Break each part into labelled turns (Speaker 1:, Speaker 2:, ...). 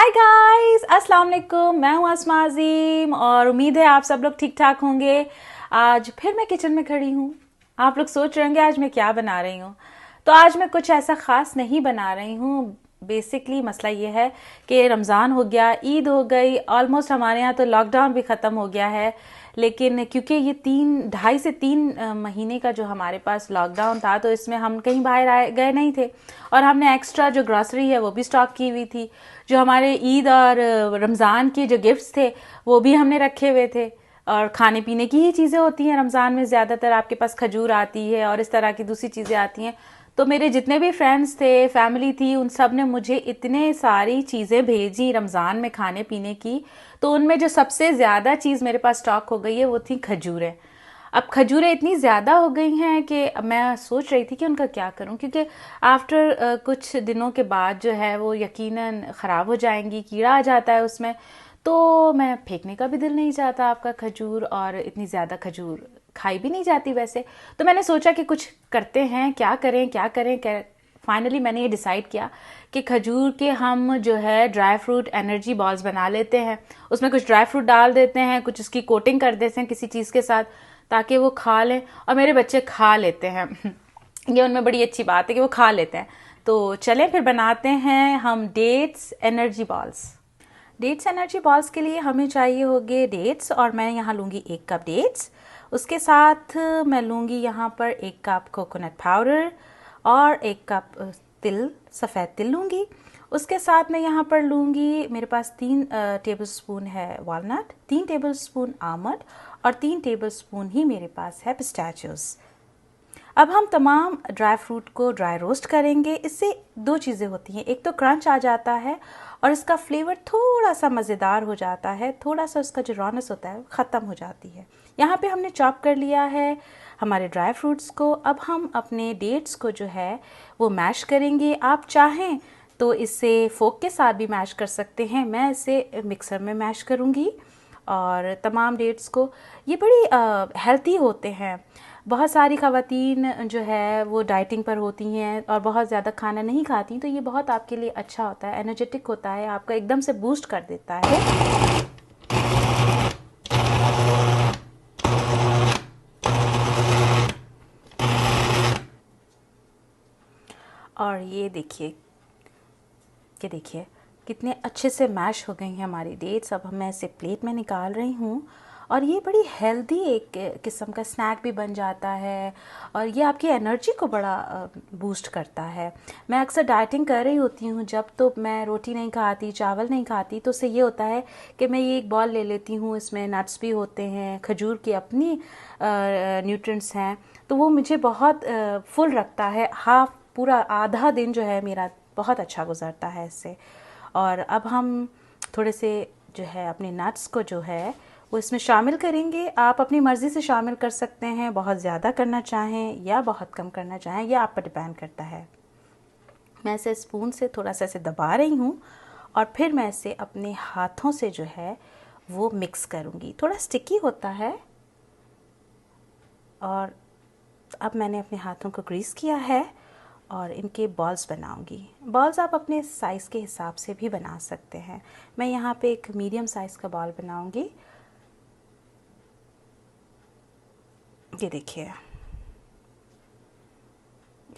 Speaker 1: Hi guys, अस्सलाम वालेकुम। मैं हूँ अस्मा अजीम और उम्मीद है आप सब लोग ठीक ठाक होंगे। आज फिर मैं किचन में खड़ी हूँ। आप लोग सोच रहे होंगे आज मैं क्या बना रही हूँ। तो आज मैं कुछ ऐसा ख़ास नहीं बना रही हूँ। बेसिकली मसला ये है कि रमज़ान हो गया, ईद हो गई, ऑलमोस्ट हमारे यहाँ तो लॉकडाउन भी ख़त्म हो गया है। लेकिन क्योंकि ये 2.5 से 3 महीने का जो हमारे पास लॉकडाउन था, तो इसमें हम कहीं बाहर आए गए नहीं थे और हमने एक्स्ट्रा जो ग्रॉसरी है वो भी स्टॉक की हुई थी। जो हमारे ईद और रमज़ान के जो गिफ्ट्स थे वो भी हमने रखे हुए थे। और खाने पीने की ही चीज़ें होती हैं रमज़ान में, ज़्यादातर आपके पास खजूर आती है और इस तरह की दूसरी चीज़ें आती हैं। तो मेरे जितने भी फ्रेंड्स थे, फैमिली थी, उन सब ने मुझे इतने सारी चीज़ें भेजी रमज़ान में खाने पीने की। तो उनमें जो सबसे ज़्यादा चीज़ मेरे पास स्टॉक हो गई है वो थी खजूरें। अब खजूरें इतनी ज़्यादा हो गई हैं कि मैं सोच रही थी कि उनका क्या करूं, क्योंकि आफ्टर कुछ दिनों के बाद जो है वो यकीनन ख़राब हो जाएंगी, कीड़ा आ जाता है उसमें। तो मैं फेंकने का भी दिल नहीं चाहता आपका खजूर, और इतनी ज़्यादा खजूर खाई भी नहीं जाती वैसे। तो मैंने सोचा कि कुछ करते हैं, क्या करें क्या करें क्या। फाइनली मैंने ये डिसाइड किया कि खजूर के हम जो है ड्राई फ्रूट एनर्जी बॉल्स बना लेते हैं। उसमें कुछ ड्राई फ्रूट डाल देते हैं, कुछ उसकी कोटिंग कर देते हैं किसी चीज़ के साथ, ताकि वो खा लें। और मेरे बच्चे खा लेते हैं ये उनमें बड़ी अच्छी बात है कि वो खा लेते हैं। तो चलें फिर बनाते हैं हम dates energy balls. Dates energy balls के लिए हमें चाहिए होंगे डेट्स, और मैं यहाँ लूँगी 1 कप डेट्स। उसके साथ मैं लूँगी यहाँ पर 1 कप कोकोनट पाउडर और 1 कप तिल, सफ़ेद तिल लूँगी। उसके साथ मैं यहाँ पर लूँगी, मेरे पास 3 टेबलस्पून है वालनट, 3 टेबलस्पून आमंड और 3 टेबलस्पून ही मेरे पास है पिस्ताचियोज़। अब हम तमाम ड्राई फ्रूट को ड्राई रोस्ट करेंगे। इससे दो चीज़ें होती हैं, एक तो क्रंच आ जाता है और इसका फ्लेवर थोड़ा सा मज़ेदार हो जाता है, थोड़ा सा उसका जो रॉनेस होता है ख़त्म हो जाती है। यहाँ पे हमने चॉप कर लिया है हमारे ड्राई फ्रूट्स को। अब हम अपने डेट्स को जो है वो मैश करेंगे। आप चाहें तो इसे फोक के साथ भी मैश कर सकते हैं, मैं इसे मिक्सर में मैश करूँगी। और तमाम डेट्स को, ये बड़ी हेल्दी होते हैं। बहुत सारी ख़वातीन जो है वो डाइटिंग पर होती हैं और बहुत ज़्यादा खाना नहीं खाती, तो ये बहुत आपके लिए अच्छा होता है, एनर्जेटिक होता है, आपका एकदम से बूस्ट कर देता है। और ये देखिए कि देखिए कितने अच्छे से मैश हो गई हैं हमारी डेट्स। अब मैं इसे प्लेट में निकाल रही हूँ और ये बड़ी हेल्दी एक किस्म का स्नैक भी बन जाता है और ये आपकी एनर्जी को बड़ा बूस्ट करता है। मैं अक्सर डाइटिंग कर रही होती हूँ जब, तो मैं रोटी नहीं खाती, चावल नहीं खाती, तो उससे ये होता है कि मैं ये एक बॉल ले लेती हूँ, इसमें नट्स भी होते हैं, खजूर की अपनी न्यूट्रिएंट्स हैं, तो वो मुझे बहुत फुल रखता है। हाफ पूरा आधा दिन जो है मेरा बहुत अच्छा गुजरता है इससे। और अब हम थोड़े से जो है अपने नट्स को जो है वो इसमें शामिल करेंगे। आप अपनी मर्ज़ी से शामिल कर सकते हैं, बहुत ज़्यादा करना चाहें या बहुत कम करना चाहें, यह आप पर डिपेंड करता है। मैं इसे स्पून से थोड़ा सा इसे दबा रही हूँ और फिर मैं इसे अपने हाथों से जो है वो मिक्स करूँगी। थोड़ा स्टिकी होता है। और अब मैंने अपने हाथों को ग्रीस किया है और इनके बॉल्स बनाऊंगी। बॉल्स आप अपने साइज़ के हिसाब से भी बना सकते हैं। मैं यहाँ पे एक मीडियम साइज़ का बॉल बनाऊंगी। ये देखिए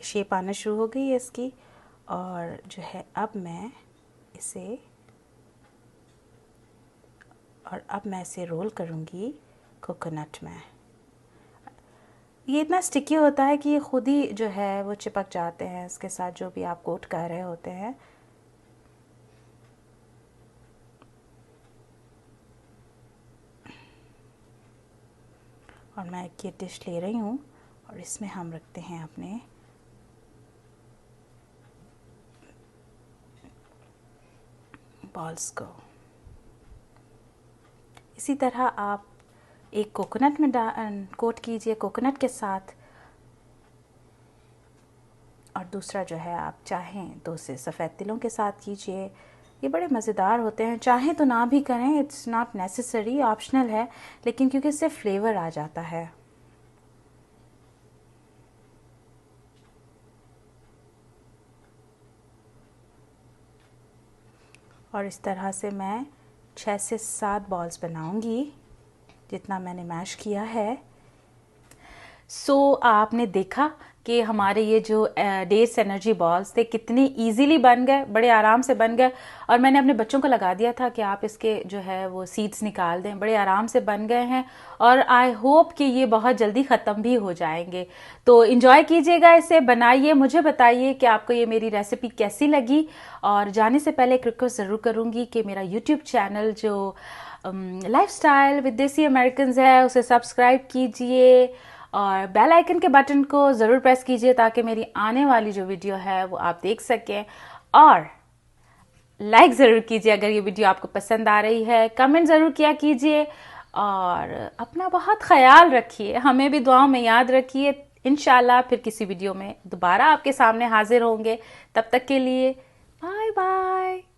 Speaker 1: शेप आना शुरू हो गई है इसकी। और जो है अब मैं इसे रोल करूँगी कोकोनट में। ये इतना स्टिकी होता है कि ये खुद ही जो है वो चिपक जाते हैं इसके साथ, जो भी आप कोट कर रहे होते हैं। और मैं एक ये डिश ले रही हूँ और इसमें हम रखते हैं अपने बॉल्स को। इसी तरह आप एक कोकोनट में कोट कीजिए कोकोनट के साथ, और दूसरा जो है आप चाहें तो उसे सफ़ेद तिलों के साथ कीजिए। ये बड़े मज़ेदार होते हैं, चाहें तो ना भी करें, इट्स नॉट नेसेसरी, ऑप्शनल है, लेकिन क्योंकि इससे फ्लेवर आ जाता है। और इस तरह से मैं 6 से 7 बॉल्स बनाऊंगी जितना मैंने मैश किया है। आपने देखा कि हमारे ये जो डेट्स एनर्जी बॉल्स थे कितने इजीली बन गए, बड़े आराम से बन गए। और मैंने अपने बच्चों को लगा दिया था कि आप इसके जो है वो सीड्स निकाल दें, बड़े आराम से बन गए हैं। और आई होप कि ये बहुत जल्दी ख़त्म भी हो जाएंगे। तो इन्जॉय कीजिएगा, इसे बनाइए, मुझे बताइए कि आपको ये मेरी रेसिपी कैसी लगी। और जाने से पहले एक रिक्वेस्ट ज़रूर करूँगी कि मेरा यूट्यूब चैनल जो लाइफस्टाइल विद देसी अमेरिकन्स है उसे सब्सक्राइब कीजिए और बेल आइकन के बटन को ज़रूर प्रेस कीजिए ताकि मेरी आने वाली जो वीडियो है वो आप देख सकें। और लाइक ज़रूर कीजिए अगर ये वीडियो आपको पसंद आ रही है, कमेंट ज़रूर किया कीजिए और अपना बहुत ख्याल रखिए, हमें भी दुआओं में याद रखिए। इंशाल्लाह फिर किसी वीडियो में दोबारा आपके सामने हाजिर होंगे। तब तक के लिए बाय बाय।